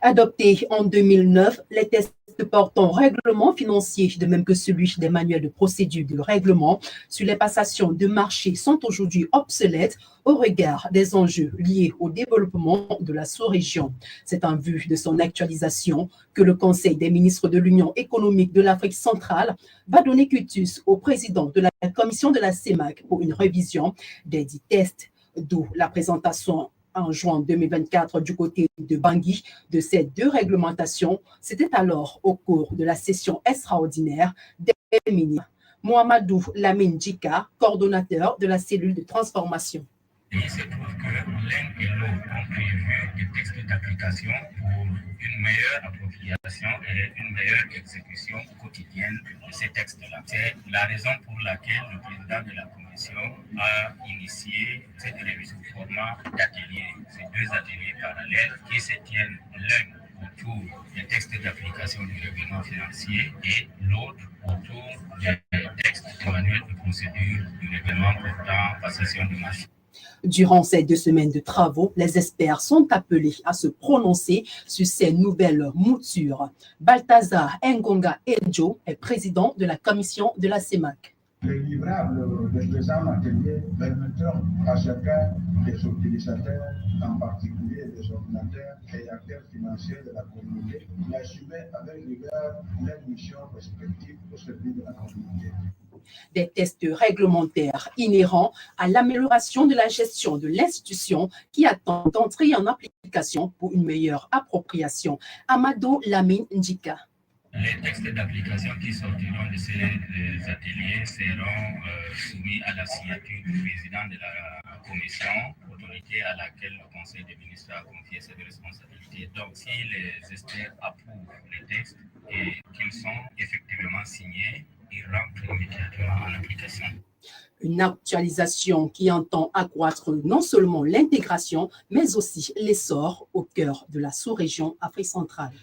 Adoptés en 2009, les tests portant règlement financier, de même que celui des manuels de procédure de règlement sur les passations de marché sont aujourd'hui obsolètes au regard des enjeux liés au développement de la sous-région. C'est en vue de son actualisation que le Conseil des ministres de l'Union économique de l'Afrique centrale va donner quitus au président de la commission de la CEMAC pour une révision des dits tests, d'où la présentation en juin 2024 du côté de Bangui de ces deux réglementations. C'était alors au cours de la session extraordinaire des ministres. Mohamedou Lamine Djika, coordonnateur de la cellule de transformation. Il se trouve que l'un et l'autre ont prévu des textes d'application pour une meilleure appropriation et une meilleure exécution quotidienne de ces textes-là. C'est la raison pour laquelle le président de la Commission a initié cette révision sous format d'ateliers, ces deux ateliers parallèles qui se tiennent l'un autour des textes d'application du règlement financier et l'autre autour des textes du manuel de procédure du règlement portant passation de marché. Durant ces 2 semaines de travaux, les experts sont appelés à se prononcer sur ces nouvelles moutures. Balthazar Ngonga Edjo est président de la commission de la CEMAC. Les livrables des présents ateliers permettront à chacun des utilisateurs, en particulier des ordinateurs et acteurs financiers de la communauté, d'assumer avec rigueur leurs missions respectives au service de la communauté. Des tests réglementaires inhérents à l'amélioration de la gestion de l'institution qui attend d'entrer en application pour une meilleure appropriation. Amadou Lamine Ndjika. Les textes d'application qui sortiront de ces ateliers seront soumis à la signature du président de la commission, autorité à laquelle le Conseil des ministres a confié cette responsabilité. Donc, si les experts approuvent les textes et qu'ils sont effectivement signés, ils rentrent immédiatement en application. Une actualisation qui entend accroître non seulement l'intégration, mais aussi l'essor au cœur de la sous-région Afrique centrale.